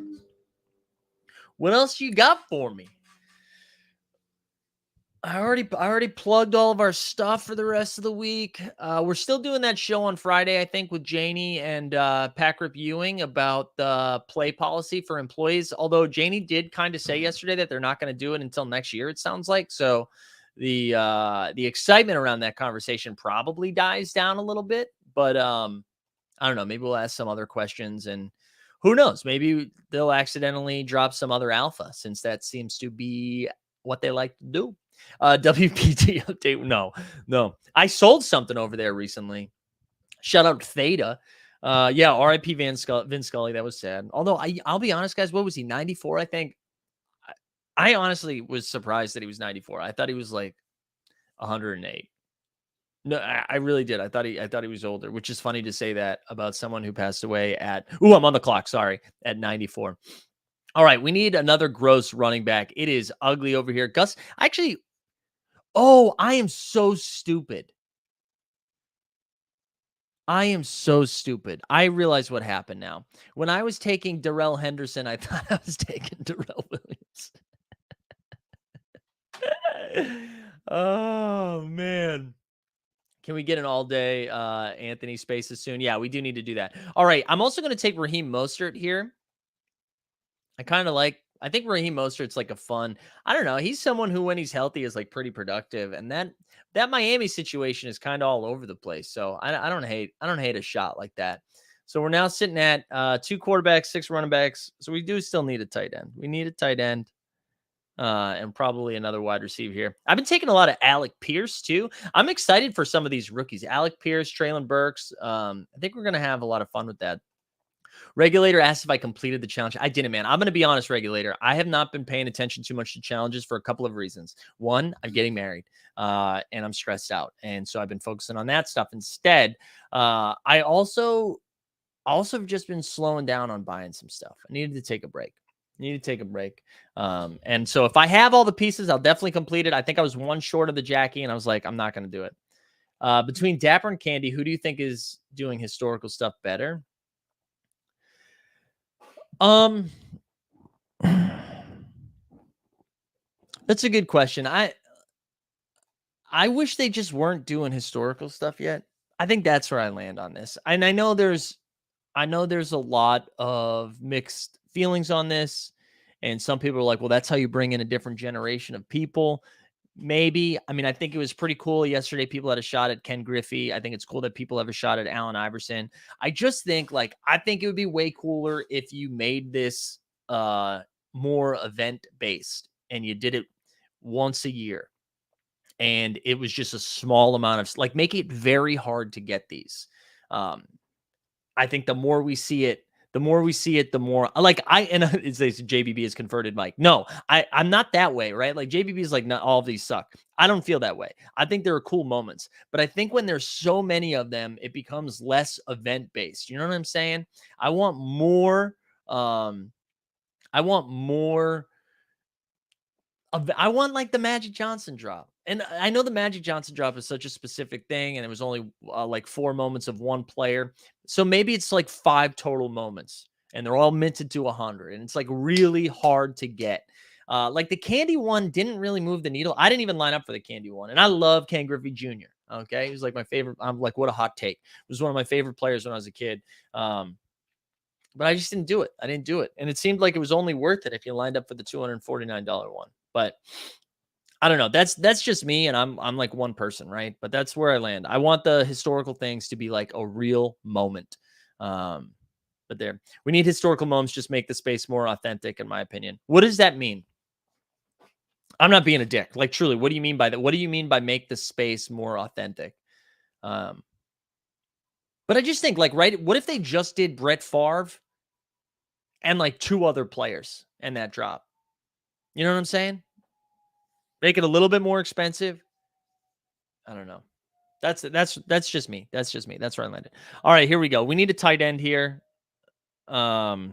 What else you got for me? I already plugged all of our stuff for the rest of the week. We're still doing that show on Friday, I think, with Janie and Pacrip Ewing about the play policy for employees. Although Janie did kind of say yesterday that they're not going to do it until next year, it sounds like. So the excitement around that conversation probably dies down a little bit. But I don't know. Maybe we'll ask some other questions, and who knows? Maybe they'll accidentally drop some other alpha, since that seems to be what they like to do. WPT update. No. I sold something over there recently. Shout out Theta. Yeah, RIP Vince Scully. That was sad. Although I'll be honest, guys, what was he? 94, I think. I honestly was surprised that he was 94. I thought he was like 108. No, I really did. I thought he was older, which is funny to say that about someone who passed away at I'm on the clock, sorry, at 94. All right, we need another gross running back. It is ugly over here. Gus, actually, I am so stupid. I realize what happened now. When I was taking Darrell Henderson, I thought I was taking Darrell Williams. Oh, man. Can we get an all-day Anthony Spaces soon? Yeah, we do need to do that. All right, I'm also going to take Raheem Mostert here. I think Raheem Mostert's like a fun, I don't know. He's someone who, when he's healthy, is like pretty productive. And that Miami situation is kind of all over the place. So I don't hate a shot like that. So we're now sitting at 2 quarterbacks, 6 running backs. So we do still need a tight end. We need a tight end and probably another wide receiver here. I've been taking a lot of Alec Pierce too. I'm excited for some of these rookies. Alec Pierce, Traylon Burks. I think we're going to have a lot of fun with that. Regulator asked if I completed the challenge. I didn't, man. I'm going to be honest, Regulator. I have not been paying attention too much to challenges for a couple of reasons. One, I'm getting married and I'm stressed out. And so I've been focusing on that stuff instead. I also have just been slowing down on buying some stuff. I needed to take a break. And so if I have all the pieces, I'll definitely complete it. I think I was one short of the Jackie, and I was like, I'm not going to do it. Between Dapper and Candy, who do you think is doing historical stuff better? That's a good question. I wish they just weren't doing historical stuff yet. I think that's where I land on this. And I know there's a lot of mixed feelings on this. And some people are like, well, that's how you bring in a different generation of people. Maybe. I mean, I think it was pretty cool yesterday. People had a shot at Ken Griffey. I think it's cool that people have a shot at Allen Iverson. I just think, like, I think it would be way cooler if you made this more event based and you did it once a year. And it was just a small amount of, like, make it very hard to get these. Um, I think the more we see it, the more like and it's JBB is converted Mike. No, I'm not that way, right? Like JBB is like, not all of these suck. I don't feel that way. I think there are cool moments, but I think when there's so many of them, it becomes less event based. You know what I'm saying? I want more. I want more. I want like the Magic Johnson drop. And I know the Magic Johnson drop is such a specific thing, and it was only like 4 moments of one player. So maybe it's like 5 total moments, and they're all minted to 100, and it's like really hard to get. Like the Candy one didn't really move the needle. I didn't even line up for the Candy one, and I love Ken Griffey Jr. Okay, he was like my favorite. I'm like, what a hot take. He was one of my favorite players when I was a kid. But I just didn't do it. I didn't do it. And it seemed like it was only worth it if you lined up for the $249 one. But I don't know. That's just me, and I'm like one person, right? But that's where I land. I want the historical things to be like a real moment. But there, we need historical moments. Just make the space more authentic, in my opinion. What does that mean? I'm not being a dick. Like truly, what do you mean by that? What do you mean by make the space more authentic? But I just think, like, right? What if they just did Brett Favre and like 2 other players in that drop? You know what I'm saying? Make it a little bit more expensive. I don't know. That's just me. That's just me. That's where I landed. All right, here we go. We need a tight end here. I've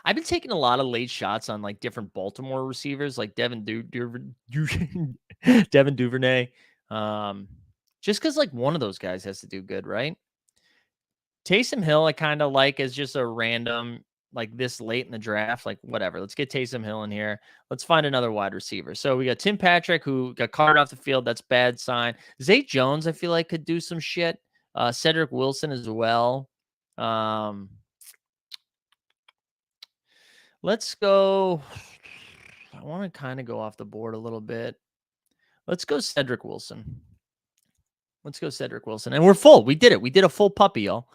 been taking a lot of late shots on like different Baltimore receivers, like Devin Duvernay. Just because like one of those guys has to do good, right? Taysom Hill, I kind of like as just a random, like this late in the draft, like whatever. Let's get Taysom Hill in here. Let's find another wide receiver. So we got Tim Patrick, who got carted off the field. That's bad sign. Zay Jones, I feel like could do some shit. Cedric Wilson as well. Let's go. I want to kind of go off the board a little bit. Let's go Cedric Wilson. Let's go Cedric Wilson. And we're full. We did it. We did a full puppy, y'all.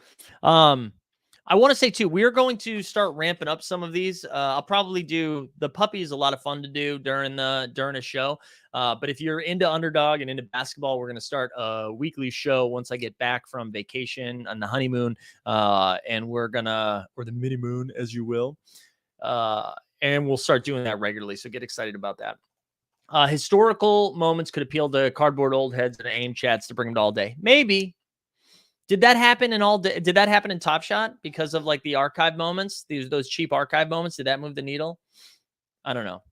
I want to say too, we're going to start ramping up some of these. I'll probably do the puppy is a lot of fun to do during a show. But if you're into Underdog and into basketball, we're going to start a weekly show once I get back from vacation on the honeymoon. And or the mini moon, as you will. And we'll start doing that regularly. So get excited about that. Historical moments could appeal to cardboard old heads and aim chats to bring them to all day. Maybe. Did that happen in Did that happen in Top Shot because of like the archive moments? Those cheap archive moments. Did that move the needle? I don't know.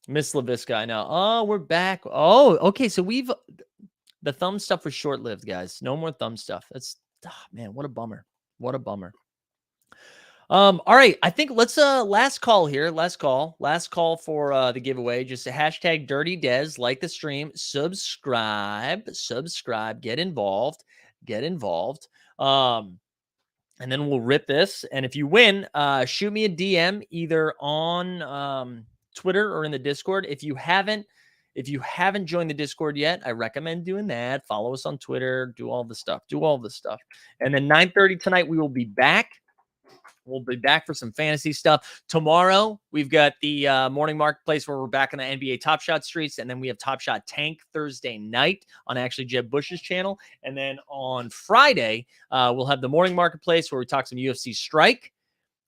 Miss LaVisca, I know. Oh, we're back. Oh, okay. So the thumb stuff was short lived, guys. No more thumb stuff. That's man, what a bummer. What a bummer. All right. I think let's last call here. Last call for the giveaway. Just a hashtag Dirty Dez, like the stream, subscribe, get involved. And then we'll rip this. And if you win, shoot me a DM either on Twitter or in the Discord. If you haven't joined the Discord yet, I recommend doing that. Follow us on Twitter, do all the stuff. And then 9:30 tonight, we will be back. We'll be back for some fantasy stuff. Tomorrow, we've got the morning marketplace where we're back on the NBA Top Shot streets. And then we have Top Shot Tank Thursday night on actually Jeb Bush's channel. And then on Friday, we'll have the morning marketplace where we talk some UFC Strike.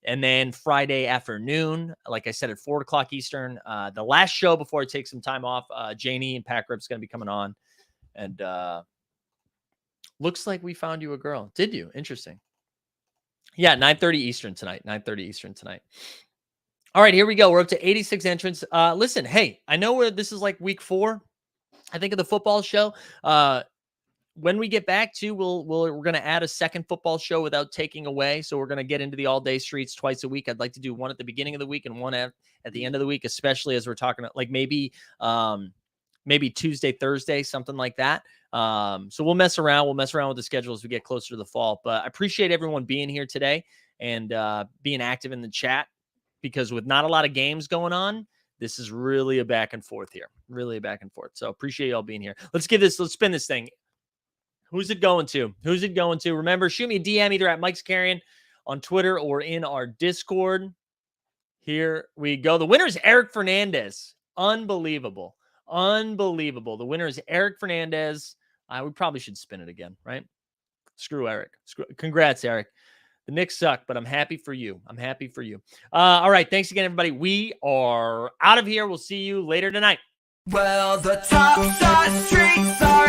And then Friday afternoon, like I said, at 4 o'clock Eastern, the last show before I take some time off, Janie and Pack Rip's going to be coming on. And looks like we found you a girl. Did you? Interesting. Yeah, 9:30 Eastern tonight. All right, here we go. We're up to 86 entrants. Listen, hey, I know this is like week 4, I think, of the football show. when we get back to, we're going to add a second football show without taking away. So we're going to get into the all day streets twice a week. I'd like to do one at the beginning of the week and one at the end of the week, especially as we're talking like maybe Tuesday, Thursday, something like that. So we'll mess around. We'll mess around with the schedule as we get closer to the fall. But I appreciate everyone being here today and being active in the chat, because with not a lot of games going on, this is really a back and forth here. Really a back and forth. So appreciate y'all being here. Let's spin this thing. Who's it going to? Remember, shoot me a DM either at Mike's Carrion on Twitter or in our Discord. Here we go. The winner is Eric Fernandez. Unbelievable. The winner is Eric Fernandez. We probably should spin it again, right? Screw Eric. Congrats, Eric. The Knicks suck, but I'm happy for you. All right. Thanks again, everybody. We are out of here. We'll see you later tonight. Well, the top side streets are